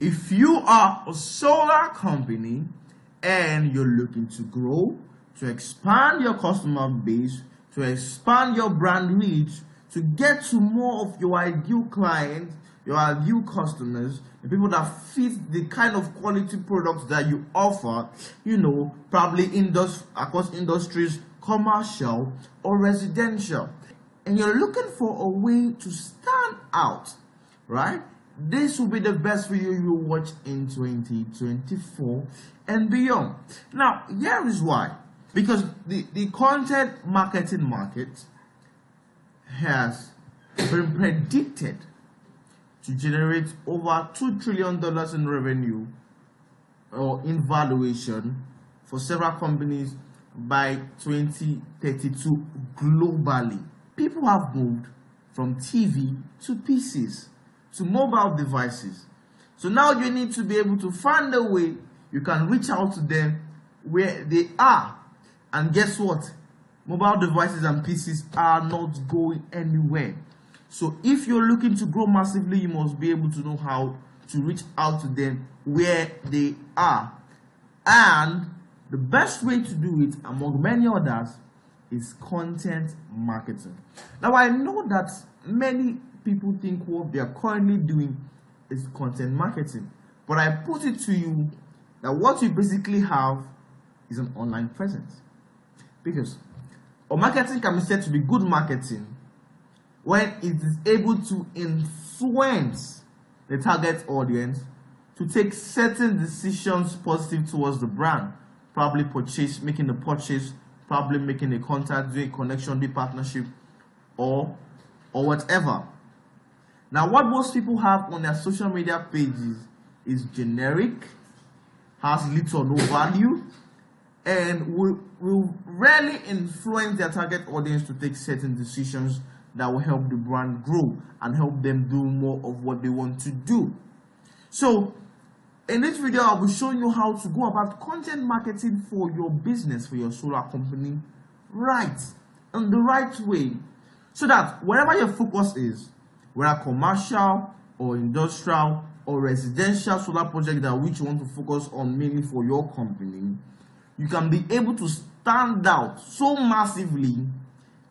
If you are a solar company and you're looking to grow, to expand your customer base, to expand your brand reach, to get to more of your ideal clients, your ideal customers, the people that fit the kind of quality products that you offer, probably across industries, commercial or residential, and you're looking for a way to stand out, right? This will be the best video you will watch in 2024 and beyond. Now, here is why. Because the content marketing market has been predicted to generate over $2 trillion in revenue or in valuation for several companies by 2032 globally. People have moved from TV to PCs to mobile devices. So now you need to be able to find a way you can reach out to them where they are. And guess what? Mobile devices and PCs are not going anywhere. So if you're looking to grow massively, you must be able to know how to reach out to them where they are. And the best way to do it, among many others, is content marketing. Now, I know that many people think what they are currently doing is content marketing, but I put it to you that what you basically have is an online presence. Because marketing can be said to be good marketing when it is able to influence the target audience to take certain decisions positive towards the brand, probably making a purchase, probably making a contact, doing a connection, doing partnership, or whatever. Now, what most people have on their social media pages is generic, has little or no value, and will rarely influence their target audience to take certain decisions that will help the brand grow and help them do more of what they want to do. So, in this video, I'll be showing you how to go about content marketing for your business, for your solar company, right, in the right way, so that wherever your focus is, whether commercial or industrial or residential solar project that which you want to focus on mainly for your company, you can be able to stand out so massively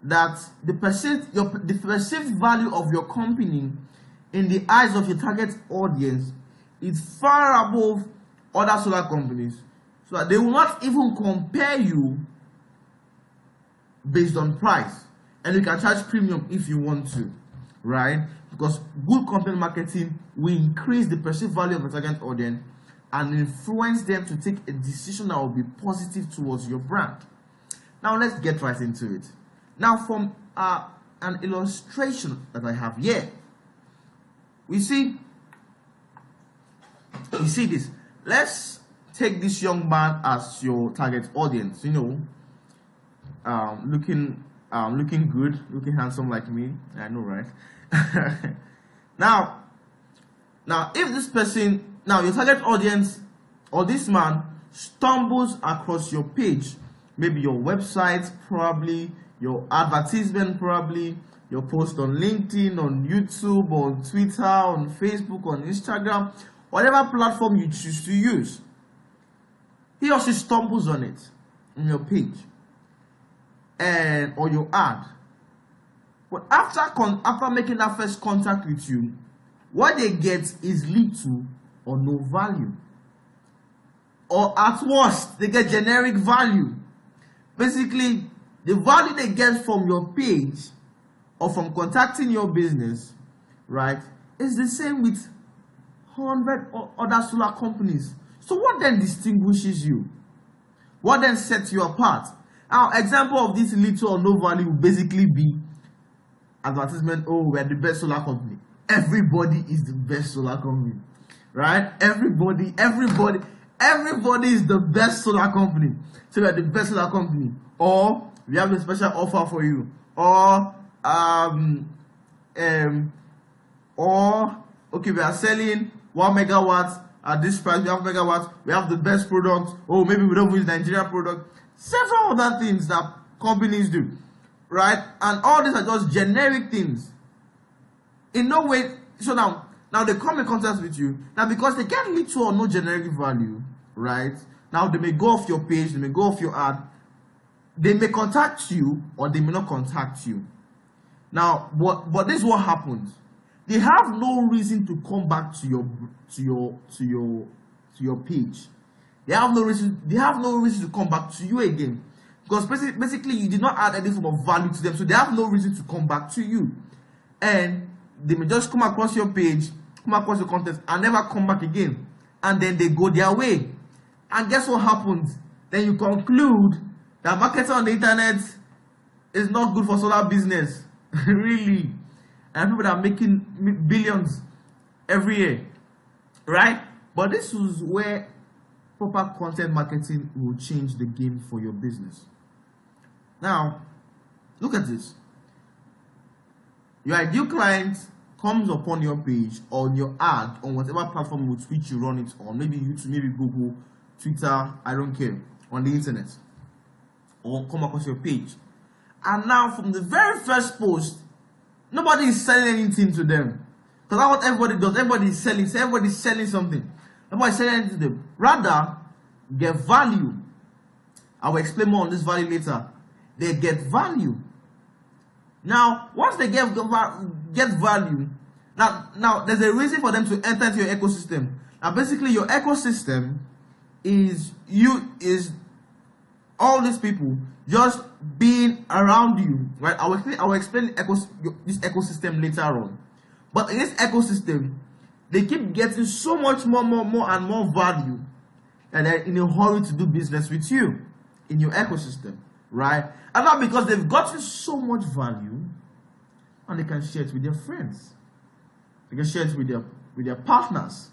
that the perceived value of your company in the eyes of your target audience is far above other solar companies, so that they will not even compare you based on price, and you can charge premium if you want to, right? Because good content marketing will increase the perceived value of the target audience and influence them to take a decision that will be positive towards your brand. Now let's get right into it. Now, from an illustration that I have here, we see this. Let's take this young man as your target audience. Looking good, looking handsome like me. I know, right? Now, if this person, your target audience or this man stumbles across your page, maybe your website, probably your advertisement, probably your post on LinkedIn, on YouTube, on Twitter, on Facebook, on Instagram, whatever platform you choose to use, he or she stumbles on it, on your page, or your ad. But after making that first contact with you, what they get is little or no value. Or at worst, they get generic value. Basically, the value they get from your page or from contacting your business, right, is the same with 100 other solar companies. So what then distinguishes you? What then sets you apart? Our example of this little or no value will basically be advertisement. Oh, we're the best solar company. Everybody is the best solar company, right? Everybody is the best solar company. So we're the best solar company, or we have a special offer for you, or okay, we are selling 1 megawatt at this price. We have megawatts. We have the best product. Oh, maybe we don't use Nigerian product. Several other things that companies do, right? And all these are just generic things. In no way. So now, Now they come in contact with you. Now because they get little or no generic value, right? Now they may go off your page, they may go off your ad. They may contact you or they may not contact you. Now, but this is what happens. They have no reason to come back to your page. They have no reason to come back to you again. Because basically you did not add any form of value to them, so they have no reason to come back to you. And they may just come across your page, come across your content, and never come back again. And then they go their way. And guess what happens? Then you conclude that marketing on the internet is not good for solar business. Really. And people that are making billions every year. Right? But this is where proper content marketing will change the game for your business. Now, look at this. Your ideal client comes upon your page or your ad on whatever platform with which you run it on, maybe YouTube, maybe Google, Twitter, I don't care, on the internet, or come across your page. And now from the very first post, nobody is selling anything to them. Because that's what everybody does. Everybody's selling something. Nobody's selling anything to them. Rather, get value. I will explain more on this value later. They get value. Now, once they get value, now there's a reason for them to enter into your ecosystem. Now, basically, your ecosystem is all these people just being around you, right? I will explain this ecosystem later on. But in this ecosystem, they keep getting so much more and more value, and they're in a hurry to do business with you in your ecosystem, right? And not because they've gotten so much value, and they can share it with their friends. They can share it with their partners,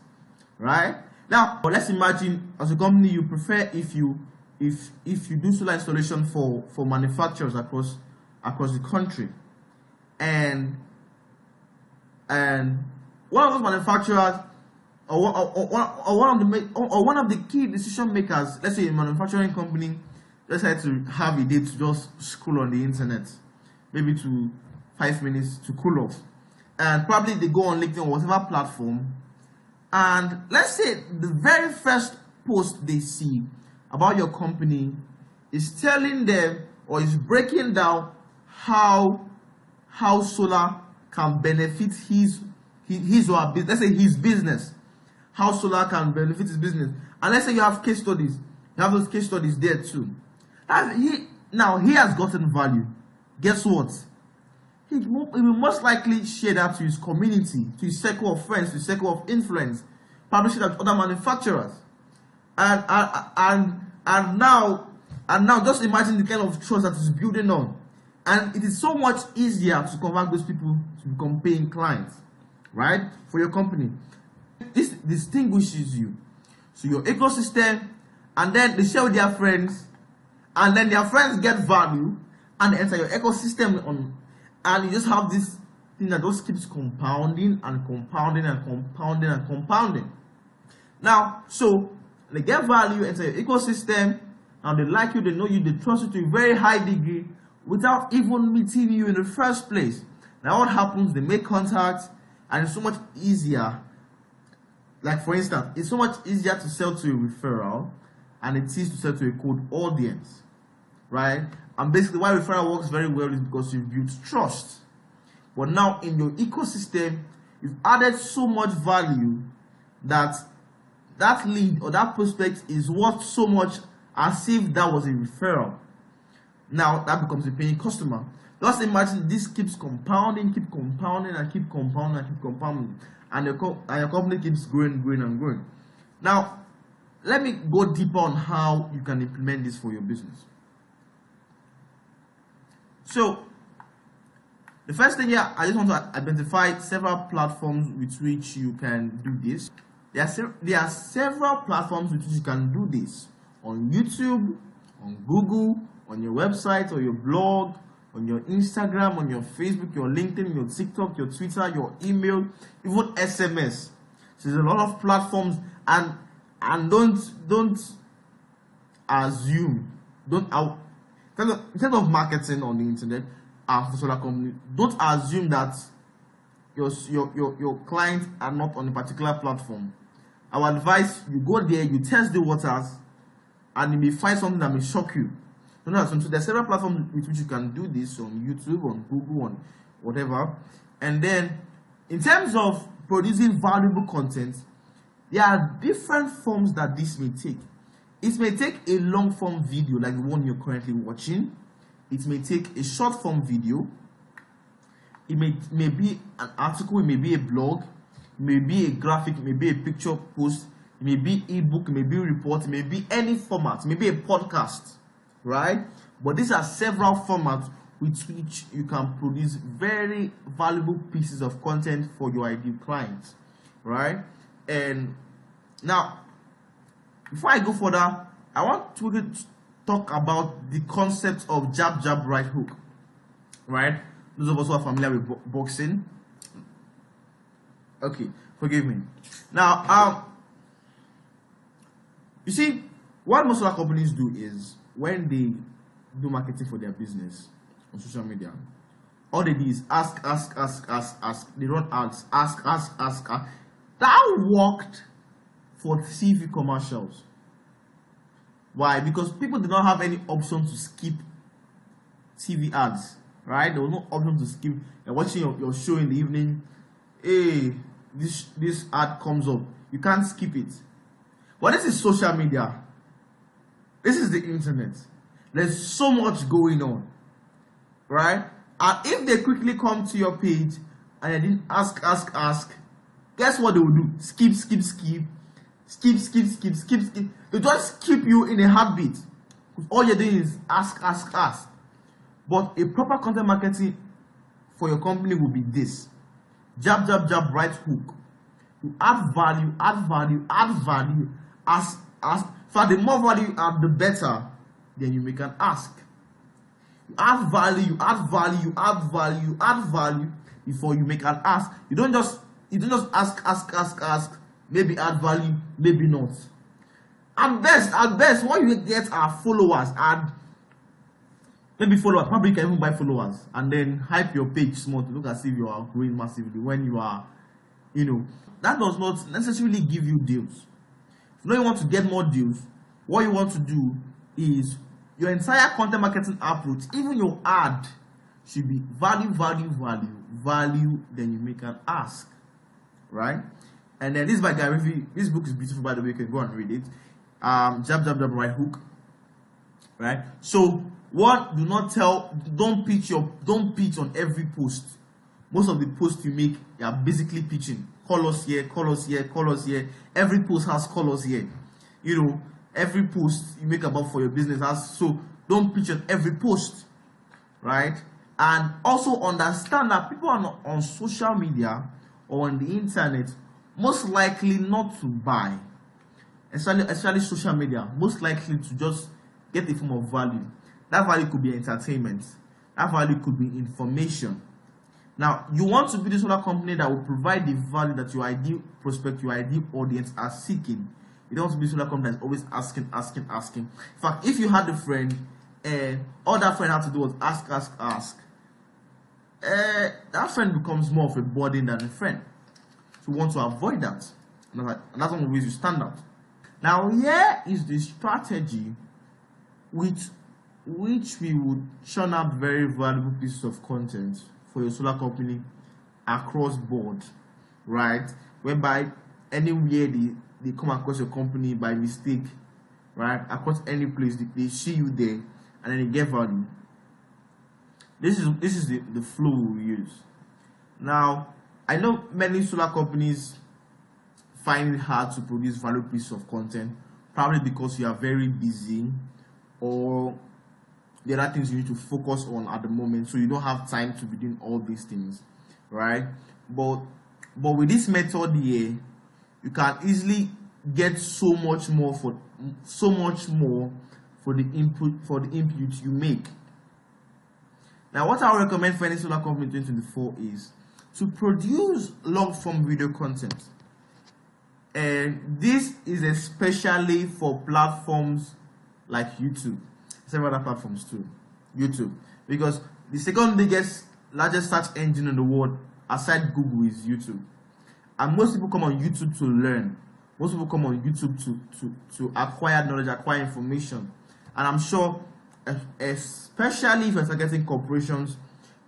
right? Now, let's imagine as a company you prefer if you do solar installation for manufacturers across the country, and one of those manufacturers or one of the key decision makers, let's say a manufacturing company, decide to have a day to just scroll on the internet, maybe to 5 minutes to cool off, and probably they go on LinkedIn or whatever platform, and let's say the very first post they see about your company is telling them or is breaking down how solar can benefit his or her business. Let's say his business, how solar can benefit his business, and let's say you have case studies. You have those case studies there too. Now he has gotten value. Guess what? He will most likely share that to his community, to his circle of friends, to his circle of influence, publish it to other manufacturers, and now just imagine the kind of trust that is building on, and it is so much easier to convert those people to become paying clients, right, for your company. This distinguishes you. So your ecosystem, and then they share with their friends, and then their friends get value, and they enter your ecosystem and you just have this thing that just keeps compounding and compounding and compounding and compounding. Now, so they get value, enter your ecosystem, and they like you, they know you, they trust you to a very high degree without even meeting you in the first place. Now what happens? They make contact, and it's so much easier. Like for instance, it's so much easier to sell to a referral and it is to sell to a cold audience, right? And basically why referral works very well is because you've built trust. But now in your ecosystem, you've added so much value that that lead or that prospect is worth so much as if that was a referral. Now that becomes a paying customer. Just imagine this keeps compounding, and keep compounding, and your company keeps growing. Now, let me go deeper on how you can implement this for your business. So, the first thing here, I just want to identify several platforms with which you can do this. There are several platforms with which you can do this. On YouTube, on Google, on your website or your blog, on your Instagram, on your Facebook, your LinkedIn, your TikTok, your Twitter, your email, even SMS. So there's a lot of platforms, and don't assume, in terms of marketing on the internet for solar company, don't assume that your clients are not on a particular platform, I would advise you go there, you test the waters, and you may find something that may shock you. So there are several platforms with which you can do this, on YouTube, on Google, on whatever. And then in terms of producing valuable content, there are different forms that this may take. It may take a long form video like the one you're currently watching. It may take a short form video. It may be an article, it may be a blog, it may be a graphic, it may be a picture post, it may be ebook, it may be a report, it may be any format, it may be a podcast, right? But these are several formats with which you can produce very valuable pieces of content for your ideal clients, right? And now, before I go further, I want to talk about the concept of jab, jab, right hook, right? Those of us who are familiar with boxing. Okay, forgive me. Now, you see, what most other companies do is when they do marketing for their business on social media, all they do is ask. They run ads, ask. That worked for TV commercials. Why? Because people did not have any option to skip TV ads, right? There was no option to skip. You're watching your show in the evening. Hey, this ad comes up. You can't skip it. But this is social media. This is the internet. There's so much going on, right? And if they quickly come to your page and they didn't ask, guess what they will do? Skip. They just skip you in a heartbeat. All you're doing is ask. But a proper content marketing for your company will be this: jab, right hook. You add value. Ask. For the more value you add, the better. Then you make an ask. You add value before you make an ask. You don't just ask. Maybe add value, maybe not. At best, what you get are followers, and maybe followers. Probably you can even buy followers and then hype your page small to look as if you are growing massively when you are, that does not necessarily give you deals. If you want to get more deals, what you want to do is your entire content marketing approach, even your ad, should be value. Then you make an ask, right? And then this by Gary Vee. This book is beautiful, by the way. You can go and read it. Jab, right hook, right? So what? Don't pitch on every post. Most of the posts you make, you are basically pitching. Colors here. Every post has colors here. Every post you make about for your business has. So don't pitch on every post, right? And also understand that people are not on social media or on the internet most likely not to buy, especially social media, most likely to just get a form of value. That value could be entertainment. That value could be information. Now, you want to be this other company that will provide the value that your ideal prospect, your ideal audience are seeking. You don't want to be this other company that's always asking. In fact, if you had a friend and all that friend had to do was ask, that friend becomes more of a burden than a friend. So you want to avoid that. And that's one of the ways you stand out. Now, here is the strategy with which we would churn out very valuable pieces of content for your solar company across board, right? Whereby anywhere they come across your company by mistake, right? Across any place, they see you there and then they get value. This is the flow we use. Now, I know many solar companies find it hard to produce valuable pieces of content, probably because you are very busy or there are things you need to focus on at the moment, so you don't have time to be doing all these things, right? But with this method here, you can easily get so much more for the input you make. Now, what I recommend for any solar company in 2024 is to produce long-form video content. And this is especially for platforms like YouTube, several other platforms too. YouTube, because the second largest search engine in the world aside Google is YouTube. And most people come on YouTube to learn. Most people come on YouTube to acquire knowledge, acquire information. And I'm sure, especially if you're targeting corporations,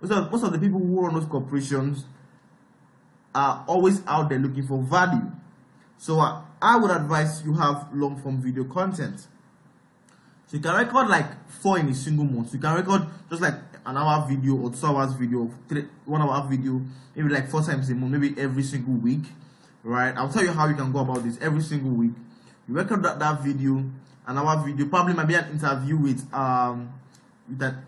most of the people who run those corporations are always out there looking for value. So I would advise you have long form video content. So you can record like 4 in a single month. So you can record just like an hour video or 2 hours video, 1 hour video, maybe like 4 times a month, maybe every single week, right? I'll tell you how you can go about this every single week. You record that video, an hour video, probably might be an interview with an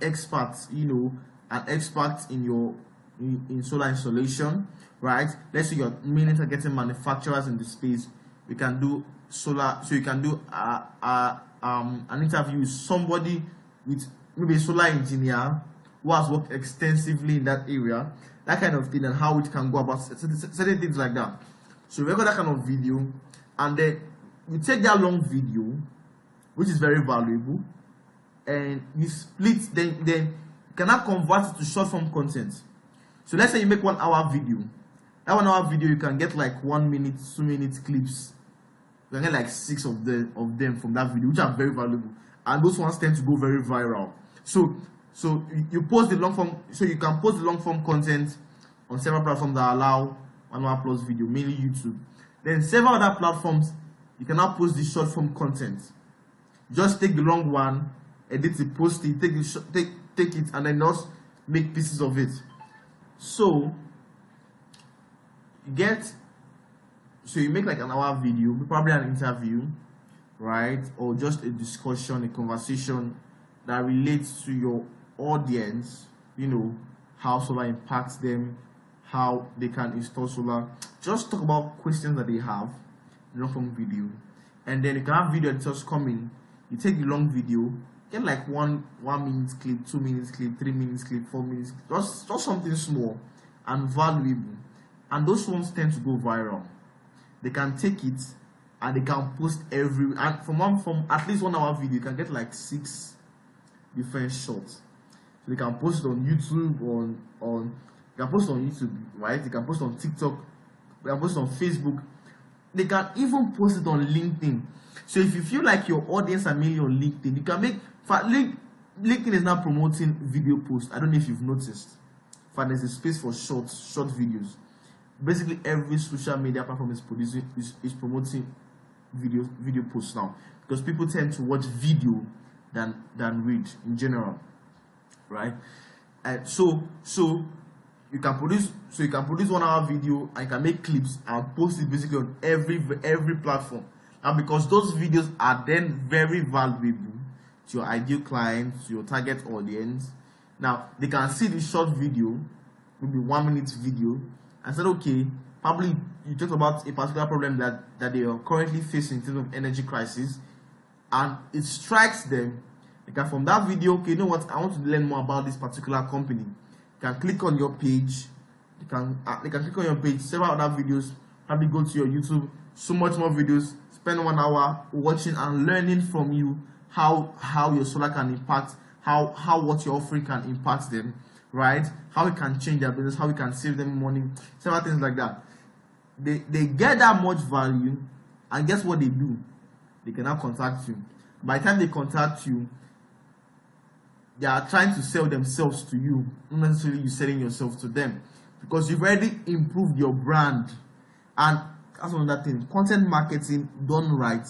expert, an expert in solar installation, right? Let's say you're mainly targeting manufacturers in the space. You can do solar, so you can do an interview with somebody, with maybe a solar engineer who has worked extensively in that area, that kind of thing, and how it can go about certain things like that. So you record that kind of video, and then you take that long video, which is very valuable, and you split, then you cannot convert it to short form content. So let's say you make 1 hour video. That 1 hour video, you can get like 1 minute, 2 minute clips. You can get like 6 of them from that video, which are very valuable, and those ones tend to go very viral. So you post the long form, so you can post the long form content on several platforms that allow 1 hour plus video, mainly YouTube. Then several other platforms, you can now post the short form content. Just take the long one, edit it, post it, take it, and then just make pieces of it. So you make like an hour video, probably an interview, right? Or just a discussion, a conversation that relates to your audience, how solar impacts them, how they can install solar. Just talk about questions that they have, long form video. And then you can have video editors come in. You take the long video, get like 1 minute clip, 2 minutes clip, 3 minutes clip, 4 minutes, just something small and valuable. And those ones tend to go viral. They can take it and they can post and from at least 1 hour video, you can get like 6 different shots. So they can post it on YouTube, you can post on YouTube, right? You can post on TikTok, you can post on Facebook. They can even post it on LinkedIn. So if you feel like your audience are mainly on LinkedIn, you can make, LinkedIn is now promoting video posts. I don't know if you've noticed. There's a space for short videos. Basically every social media platform is promoting video posts now, because people tend to watch video than read in general, right? And so you can produce 1 hour video, and you can make clips and post it basically on every platform. And because those videos are then very valuable to your ideal client, to your target audience, now they can see the short video, maybe 1 minute video, and said, okay, probably you talked about a particular problem that they are currently facing in terms of energy crisis, and it strikes them. They can, from that video, okay, you know what, I want to learn more about this particular company. You can click on your page. They can click on your page, several other videos, probably go to your YouTube, so much more videos, spend 1 hour watching and learning from you how your solar can impact, how what you're offering can impact them, right? How it can change their business, how it can save them money, several things like that. They get that much value, and guess what they do? They can now contact you. By the time they contact you, they are trying to sell themselves to you, not necessarily you selling yourself to them, because you've already improved your brand. And that's another thing. Content marketing done right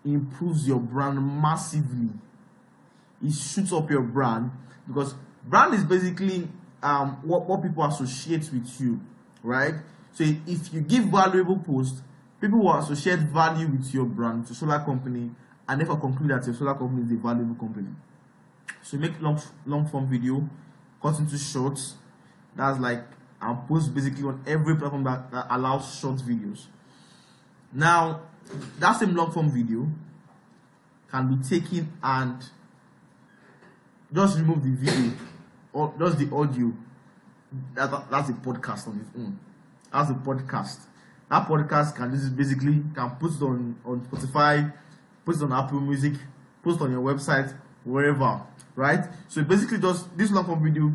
improves your brand massively. It shoots up your brand, because brand is basically what people associate with you, right? So if you give valuable posts, people will associate value with your brand, to solar company, and therefore conclude that your solar company is a valuable company. So make long form video, cut into shorts. That's like, and post basically on every platform that allows short videos. Now, that same long form video can be taken and just remove the video or just the audio. That's a podcast on its own. That's a podcast. That podcast can just basically put it on Spotify, put it on Apple Music, post it on your website, wherever, right? So basically, just this long form video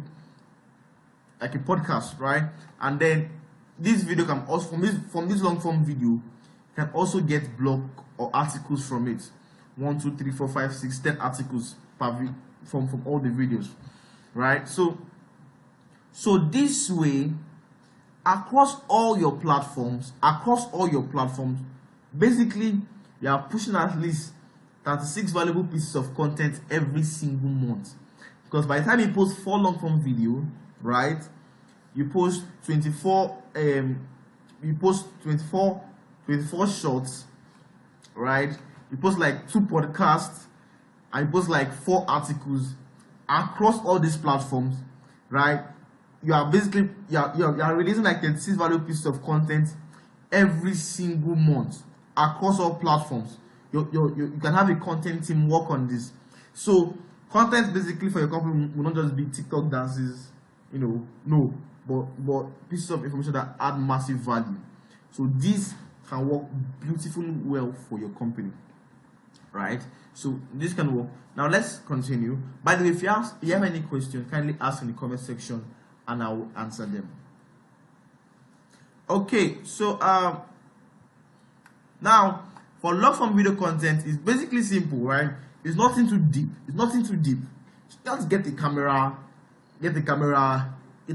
like a podcast, right? And then this video can also from this long form video can also get blog or articles from it. 1, 2, 3, 4, 5, 6, 10 articles per from all the videos, right? So this way, across all your platforms, basically you are pushing at least 36 valuable pieces of content every single month. Because by the time you post 4 long form video, right, you post 24 shorts, right, you post like 2 podcasts, and you post like 4 articles across all these platforms, right? You are basically you are releasing like 36 valuable pieces of content every single month across all platforms. You can have a content team work on this. So content basically for your company will not just be TikTok dances, no, but pieces of information that add massive value. So this can work beautifully well for your company, right? So this can work. Now let's continue. By the way, if you have any questions, kindly ask in the comment section and I will answer them. Okay, so now for long form video content, it's basically simple, right? It's nothing too deep. Just get a camera, get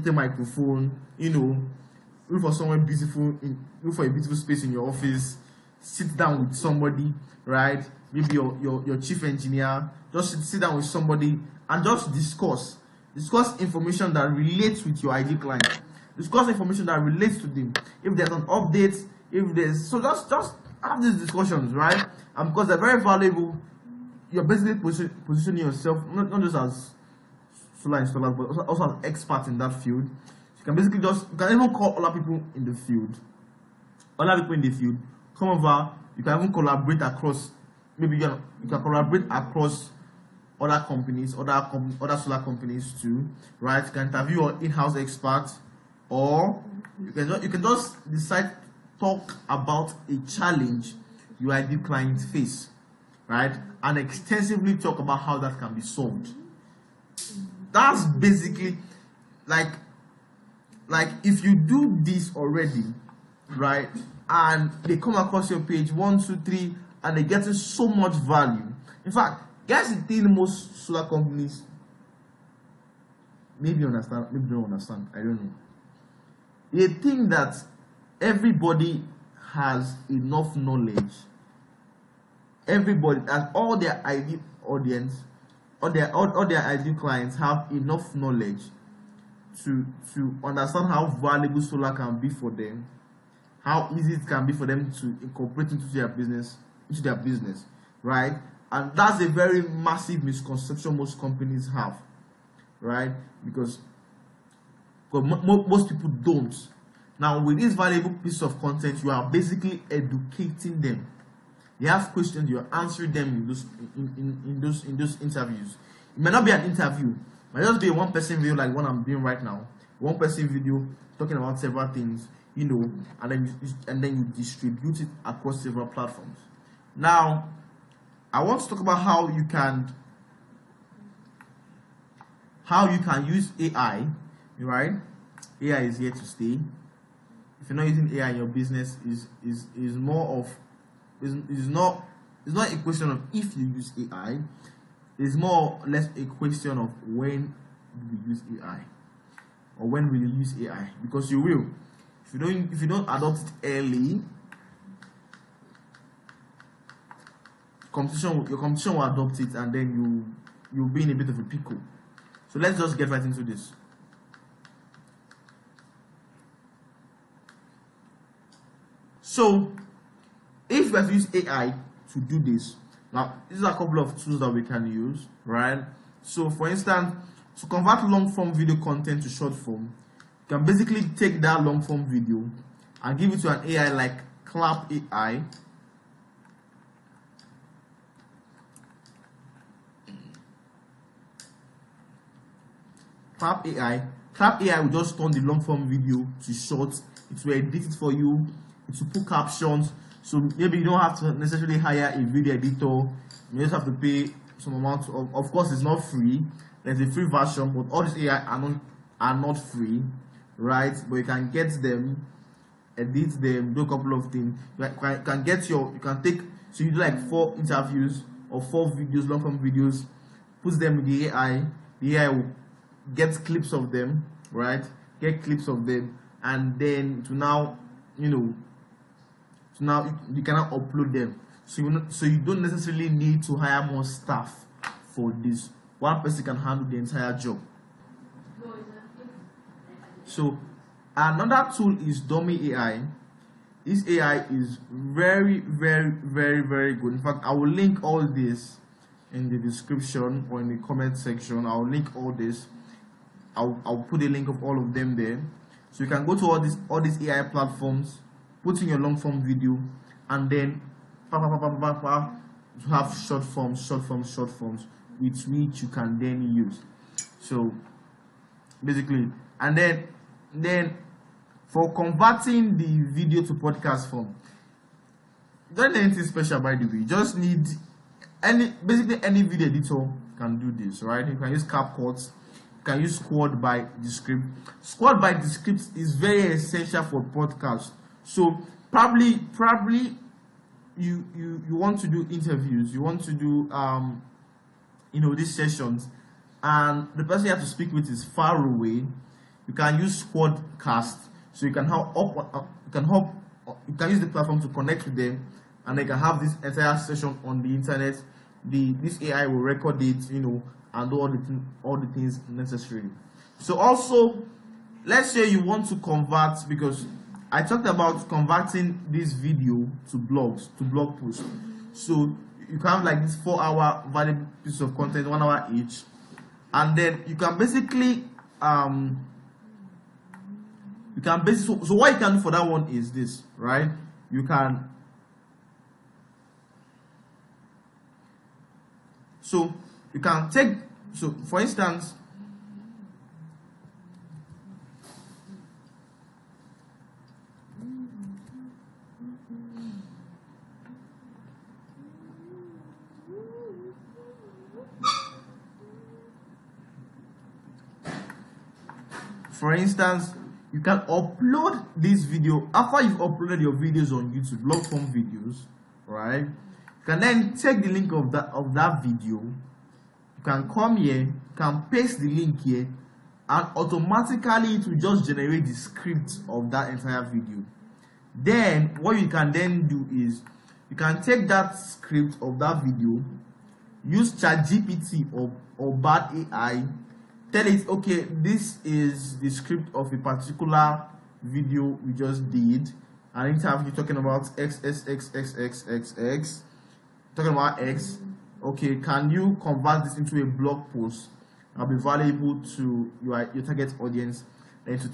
a microphone, look for somewhere beautiful, look for a beautiful space in your office, sit down with somebody, right? Maybe your chief engineer. Just sit down with somebody and just discuss information that relates with your ideal client. Discuss information that relates to them. If there's an update, just have these discussions, right? And because they're very valuable, you're basically positioning yourself not just as solar installers, but also as experts in that field. You can basically you can even call other people in the field. Come over. You can even collaborate across. Maybe you can collaborate across other companies, other solar companies too, right? You can interview your in-house experts, or you can just decide talk about a challenge your ideal clients face, right? And extensively talk about how that can be solved. That's basically like if you do this already, right? And they come across your page 1, 2, 3, and they get so much value. In fact, guys, the thing most solar companies maybe understand, maybe don't understand. I don't know. They think that everybody has enough knowledge. Everybody, and all their ideal audience, all their ideal clients have enough knowledge to understand how valuable solar can be for them, how easy it can be for them to incorporate into their business, right? And that's a very massive misconception most companies have, right? Because most people don't. Now, with this valuable piece of content, you are basically educating them. They have questions, you are answering them in those interviews. It may not be an interview, it might just be a one-person video like what I'm doing right now. One-person video talking about several things, and then you distribute it across several platforms. Now, I want to talk about how you can use AI, right? AI is here to stay. If you're not using AI in your business, is not a question of if you use AI. It's more or less a question of when you use AI, or when will you use AI, because you will. If you don't adopt it early, your competition will adopt it, and then you'll be in a bit of a pickle. So let's just get right into this. So if we have to use AI to do this, now these are a couple of tools that we can use, right? So for instance, to convert long form video content to short form, you can basically take that long form video and give it to an AI like Clap AI. Clap AI will just turn the long form video to short. It will edit it for you. It will put captions. So maybe you don't have to necessarily hire a video editor. You just have to pay some amount. Of course, it's not free. There's a free version, but all this AI are not free, right? But you can get them, edit them, do a couple of things. You can take, so you do like 4 interviews or 4 videos, long form videos, put them in the AI. The AI will get clips of them, right? Get clips of them, and then to now, you cannot upload them. So you don't necessarily need to hire more staff for this. One person can handle the entire job. So another tool is Dummy AI. This AI is very, very, very, very good. In fact, I will link all this in the description or in the comment section. I'll link all this. I'll put a link of all of them there. So you can go to all these AI platforms, put in your long form video, and then you have short forms, with which you can then use. So basically, and then for converting the video to podcast form, don't need anything special, by the way. You just need basically any video editor can do this, right? You can use CapCut, you can use Squad by Descript. Squad by Descript is very essential for podcast. So probably you want to do interviews, you want to do these sessions, and the person you have to speak with is far away. You can use Squadcast, so you can use the platform to connect with them, and they can have this entire session on the internet. This AI will record it, and do all the things necessary. So also, let's say you want to convert, because I talked about converting this video to blog posts. So you can have like this 4-hour valuable piece of content, 1 hour each, and then you can basically so what you can do for that one is this, right? You can take, so for instance, you can upload this video. After you've uploaded your videos on YouTube, long form videos, right? You can then take the link of that video. You can come here, you can paste the link here, and automatically it will just generate the script of that entire video. Then what you can then do is you can take that script of that video, use ChatGPT or Bard AI, tell it, okay, this is the script of a particular video we just did, and anytime you're talking about XXXXXX, talking about X, okay, can you convert this into a blog post and be valuable to your target audience, and to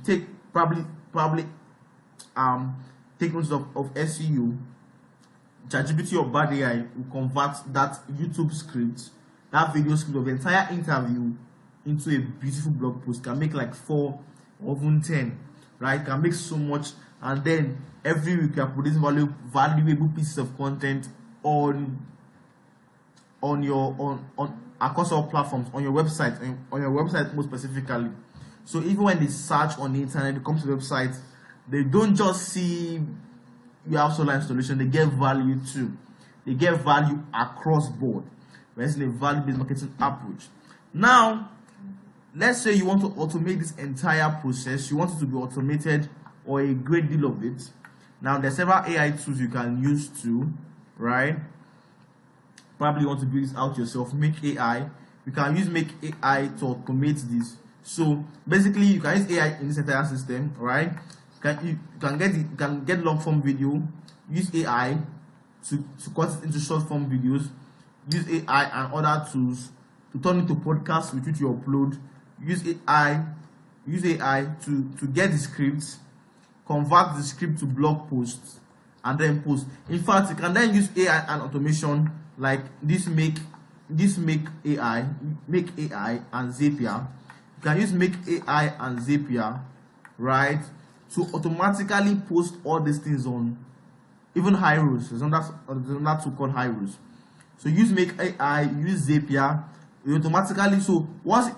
take probably take notes of SEO. ChatGPT or Bard AI will convert that YouTube script, that video script of the entire interview, into a beautiful blog post. Can make like 4 or even 10, right? Can make so much, and then every week you are producing valuable pieces of content on across all platforms, on your website most specifically. So even when they search on the internet, they come to the website, they don't just see you have solar installation, they get value too. They get value across board. Whereas in a value-based marketing approach. Now, let's say you want to automate this entire process. You want it to be automated, or a great deal of it. Now, there's several AI tools you can use too, right? Probably want to build this out yourself. Make AI. You can use Make AI to automate this. So basically, you can use AI in this entire system, right? You can get long form video. Use AI to cut it into short form videos. Use AI and other tools to turn into podcasts with which you upload. Use AI to get the scripts, convert the script to blog posts, and then post. In fact, you can then use AI and automation like this Make AI and Zapier. You can use Make AI and Zapier, right, to automatically post all these things on even Hyros. There's another tool called Hyros. So use Make AI, use Zapier, you automatically. So once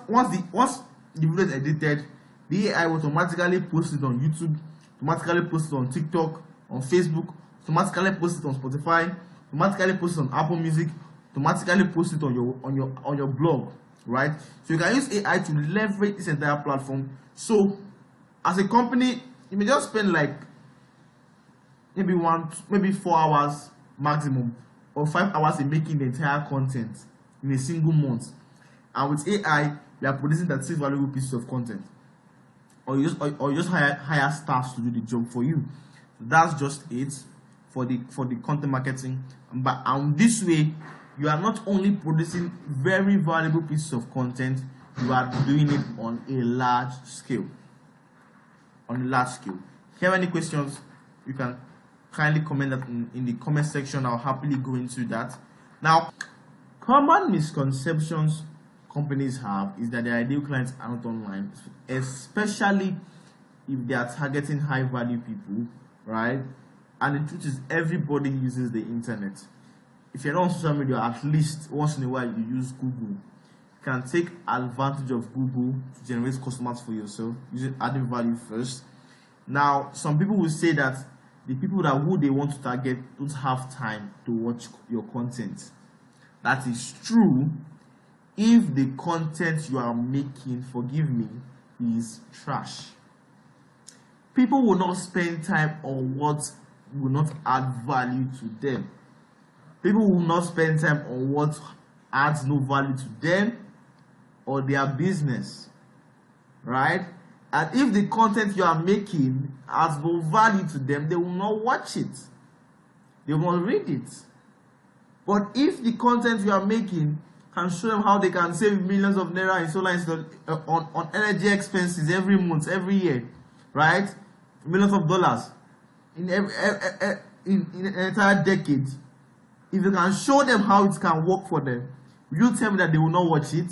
the video is edited, the AI will automatically post it on YouTube, automatically post it on TikTok, on Facebook, automatically post it on Spotify, automatically post it on Apple Music, automatically post it on your blog, right? So you can use AI to leverage this entire platform. So as a company, you may just spend like maybe 4 hours maximum, or 5 hours in making the entire content in a single month. And with AI, you are producing 36 valuable pieces of content, or you just hire staff to do the job for you. So that's just it for the content marketing. And this way, you are not only producing very valuable pieces of content, you are doing it on a large scale. If you have any questions, you can kindly comment that in the comment section. I'll happily go into that. Now, common misconceptions companies have is that their ideal clients are not online, especially if they are targeting high value people, right? And the truth is, everybody uses the internet. If you're not on social media, at least once in a while you use Google. You can take advantage of Google to generate customers for yourself, using adding value first. Now, some people will say that the people who they want to target don't have time to watch your content. That is true if the content you are making, forgive me, is trash. People will not spend time on what will not add value to them. People will not spend time on what adds no value to them or their business, right? And if the content you are making has no value to them, they will not watch it. They will not read it. But if the content you are making can show them how they can save millions of naira in solar on energy expenses every month, every year, right? Millions of dollars in an entire decade. If you can show them how it can work for them, you tell me that they will not watch it.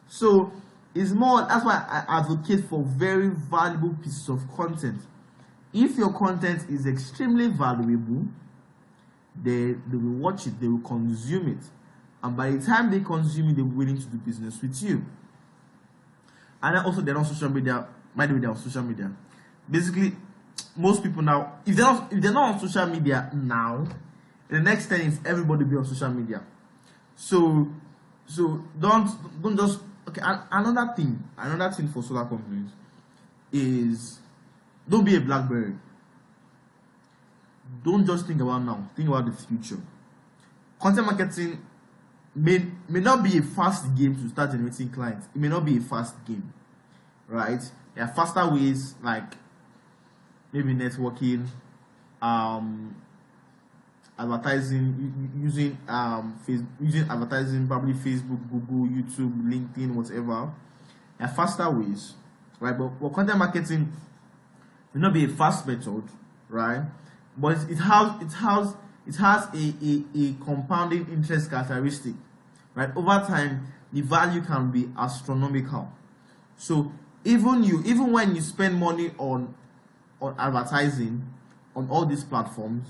So it's more, that's why I advocate for very valuable pieces of content. If your content is extremely valuable, they will watch it, they will consume it. And by the time they consume it, they're willing to do business with you. And then also, they're on social media. By the way, they're on social media. Basically, most people now, if they're not on social media now, in the next 10 years, everybody will be on social media. So don't just, okay. Another thing for solar companies is, don't be a BlackBerry. Don't just think about now. Think about the future. Content marketing may not be a fast game to start generating clients. It may not be a fast game, right? There are faster ways, like maybe networking, advertising, using advertising, probably Facebook, Google, YouTube, LinkedIn, whatever. There are faster ways, right? But content marketing may not be a fast method, right? But it has a compounding interest characteristic, right? Over time, the value can be astronomical. So even when you spend money on advertising on all these platforms,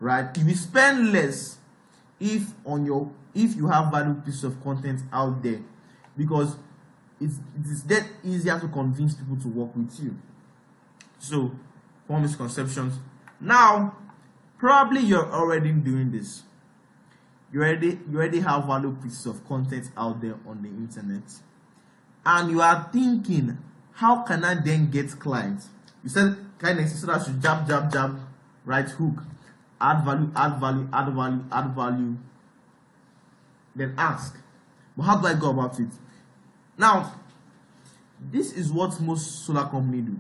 right? You will spend less if you have valuable pieces of content out there, because it is that easier to convince people to work with you. So, for misconceptions. Now, probably you're already doing this. You already have valuable pieces of content out there on the internet, and you are thinking, how can I then get clients? You said kindness, so that I should jab, right hook, add value, then ask, but how do I go about it? Now, this is what most solar companies do.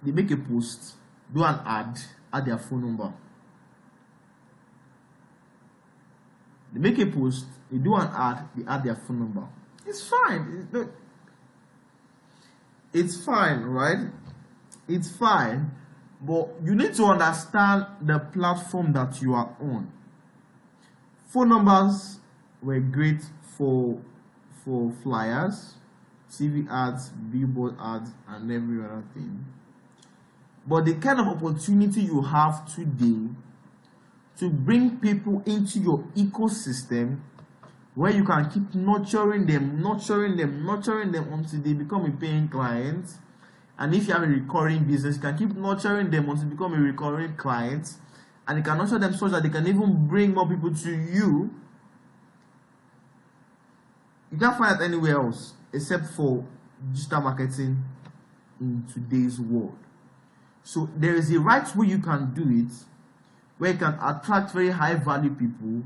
They make a post, do an ad, add their phone number. They make a post, they do an ad, they add their phone number. It's fine. It's fine, right? It's fine, but you need to understand the platform that you are on. Phone numbers were great for flyers, TV ads, billboard ads, and every other thing. But the kind of opportunity you have today to bring people into your ecosystem where you can keep nurturing them until they become a paying client. And if you have a recurring business, you can keep nurturing them until they become a recurring client, and you can nurture them so that they can even bring more people to you. You can't find it anywhere else except for digital marketing in today's world. So there is a right way you can do it, where you can attract very high value people,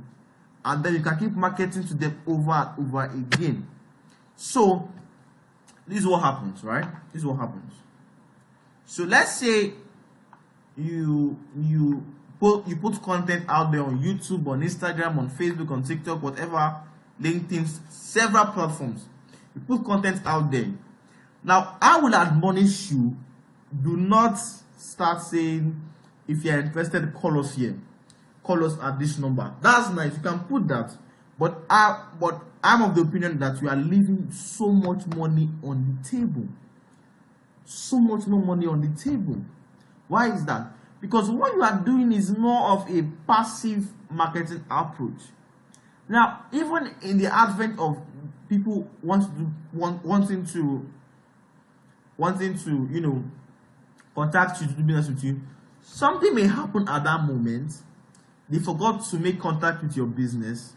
and then you can keep marketing to them over and over again. So this is what happens, right? This is what happens. So let's say you put content out there on YouTube, on Instagram, on Facebook, on TikTok, whatever, LinkedIn, several platforms. You put content out there. Now, I will admonish you, do not start saying, if you're interested, call us here. Call us at this number. That's nice. You can put that. But I'm of the opinion that you are leaving so much money on the table. So much more money on the table. Why is that? Because what you are doing is more of a passive marketing approach. Now, even in the advent of people wanting to contact you to do business with you, something may happen at that moment. They forgot to make contact with your business,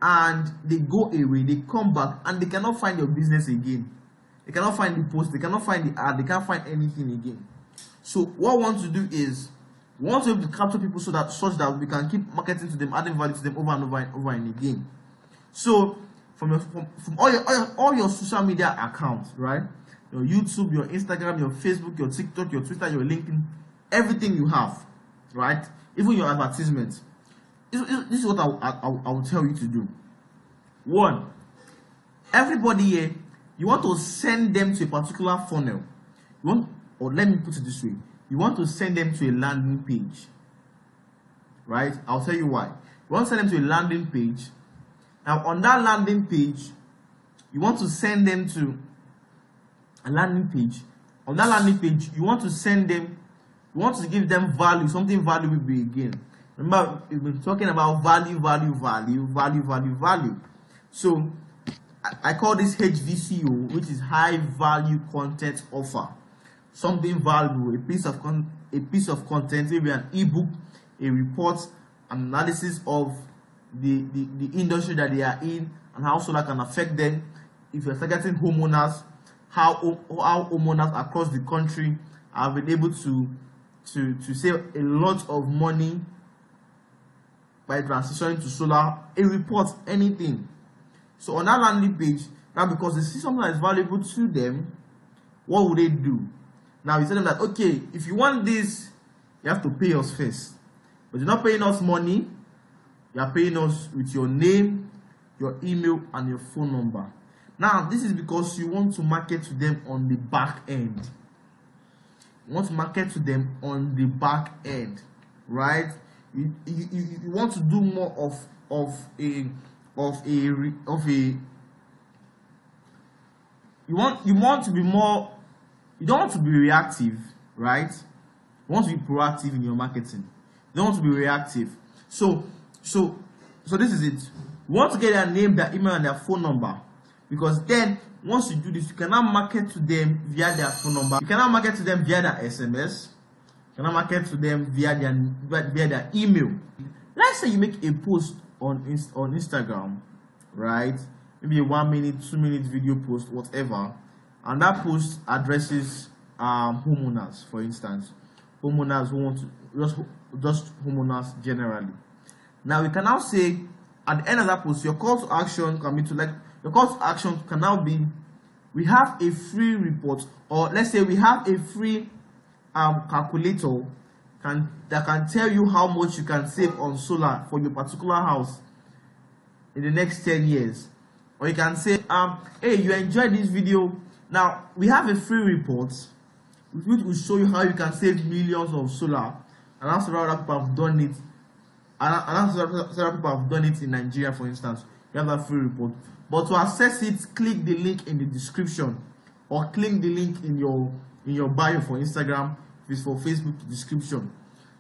and they go away, they come back, and they cannot find your business again. They cannot find the post, they cannot find the ad, they can't find anything again. So what we want to do is, we want to be able to capture people such that we can keep marketing to them, adding value to them over and over and over and again. So from all your social media accounts, right? Your YouTube, your Instagram, your Facebook, your TikTok, your Twitter, your LinkedIn, everything you have, right? Even your advertisements. This is what I will tell you to do. One, everybody here, you want to send them to a particular funnel. Or let me put it this way. You want to send them to a landing page. Right? I'll tell you why. You want to send them to a landing page. Now, on that landing page, you want to send them to a landing page. On that landing page, you want to give them value, something valuable again. Remember, we've been talking about value. So, I call this HVCO, which is high value content offer. Something valuable, a piece of content, maybe an ebook, a report, analysis of the industry that they are in and how solar can affect them. If you're targeting homeowners, how homeowners across the country have been able to save a lot of money by transitioning to solar, a report, anything. So on that landing page, now because they see something that is valuable to them, what would they do? Now you tell them that, okay, if you want this, you have to pay us first. But you're not paying us money, you are paying us with your name, your email, and your phone number. Now, this is because you want to market to them on the back end. You want to market to them on the back end, right? You want to do more of a you want to be more. You don't want to be reactive, right? You want to be proactive in your marketing. You don't want to be reactive. So this is it. You want to get their name, their email, and their phone number, because then once you do this, you cannot market to them via their phone number. You cannot market to them via their SMS. You cannot market to them via their email. Let's say you make a post on Instagram, right? Maybe a 1 minute, 2 minute video post, whatever, and that post addresses homeowners, for instance, homeowners who want to just homeowners generally. Now we can now say at the end of that post, your call to action can be your call to action can now be, we have a free report, or let's say we have a free calculator that can tell you how much you can save on solar for your particular house in the next 10 years. Or you can say, hey, you enjoyed this video. Now, we have a free report which will show you how you can save millions of solar. And several other people have done it. And several people have done it in Nigeria, for instance. You have that free report. But to access it, click the link in the description, or click the link in your bio for Instagram. If it's for Facebook, description.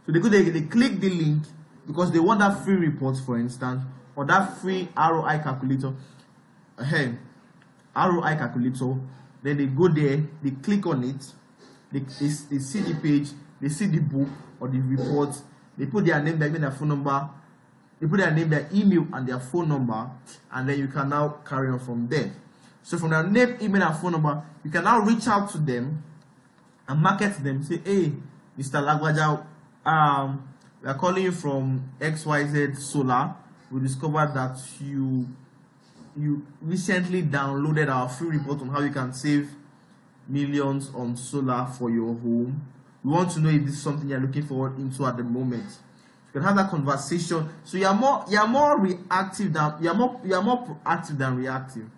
So they click the link because they want that free report, for instance, or that free ROI calculator, ROI calculator, then they go there, they click on it, they see the page, they see the book or the report, they put their name, their phone number, they put their name, their email, and their phone number, and then you can now carry on from there. So from their name, email, and phone number, you can now reach out to them and market to them. Say, hey, Mr. Lagwaja, we are calling you from XYZ Solar. We discovered that you recently downloaded our free report on how you can save millions on solar for your home. We want to know if this is something you're looking forward into at the moment. You can have that conversation. So you're more reactive than you're more proactive than reactive.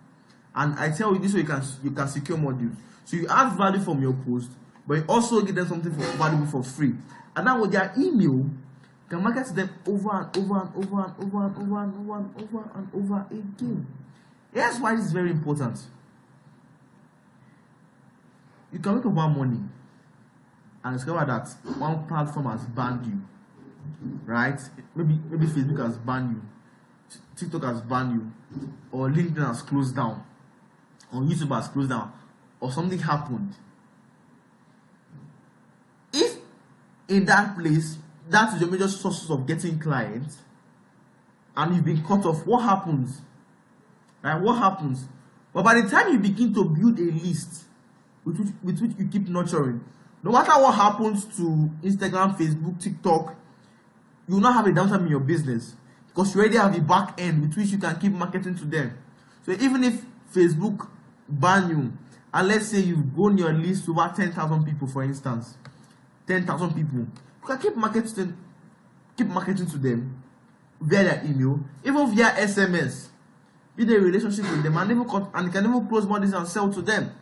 And I tell you, this way you can secure more deals. So you add value from your post, but you also give them something valuable for free. And now with their email, you can market to them over and over and over and over and over and over and over and over again. Here's why this is very important. You can wake up one morning and discover that one platform has banned you, right? Maybe Facebook has banned you, TikTok has banned you, or LinkedIn has closed down, or YouTube has closed down, or something happened. If in that place that is your major sources of getting clients, and you've been cut off, what happens? Right? What happens? But by the time you begin to build a list with which you keep nurturing, no matter what happens to Instagram, Facebook, TikTok, you will not have a downtime in your business because you already have a back end with which you can keep marketing to them. So even if Facebook ban you, and let's say you've grown your list to over 10,000 people, for instance, 10,000 people, you can keep marketing to them via their email, even via SMS. Build a relationship with them, and you can even close more deals and sell to them.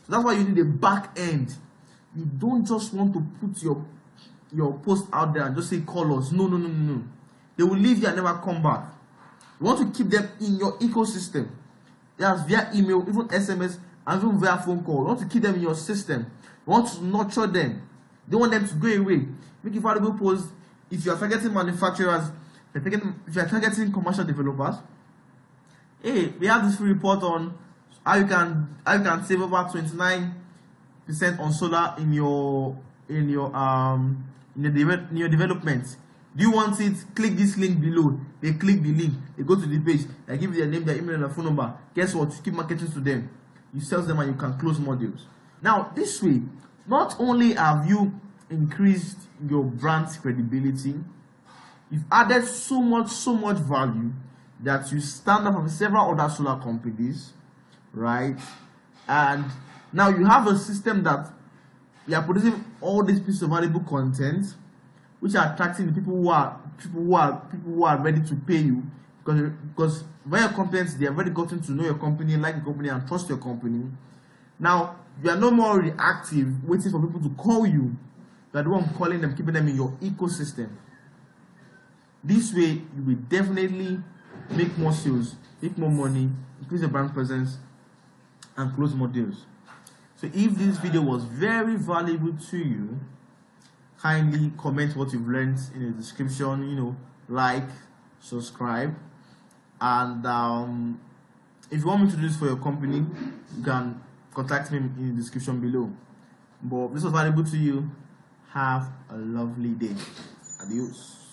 So that's why you need a back end. You don't just want to put your post out there and just say call us. No. They will leave you and never come back. You want to keep them in your ecosystem. That's via email, even SMS, and even via phone call. You want to keep them in your system. You want to nurture them. You don't want them to go away. Make a valuable post. If you are targeting manufacturers, if you are targeting commercial developers, hey, we have this free report on how you can save over 29% on solar in your development. Do you want it? Click this link below. They click the link. They go to the page. They give you their name, their email, and their phone number. Guess what? You keep marketing to them. You sell them and you can close more deals. Now, this way, not only have you increased your brand's credibility, you've added so much value that you stand up from several other solar companies, right? And now you have a system that you are producing all these pieces of valuable content, which are attracting the people who are ready to pay you, because when your competence, they have already gotten to know your company, like your company, and trust your company. Now you are no more reactive, waiting for people to call you. You are the one calling them, keeping them in your ecosystem. This way, you will definitely make more sales, make more money, increase your brand presence, and close more deals. So if this video was very valuable to you, kindly comment what you've learned in the description, like, subscribe, and if you want me to do this for your company, you can contact me in the description below. But if this was valuable to you, have a lovely day. Adios.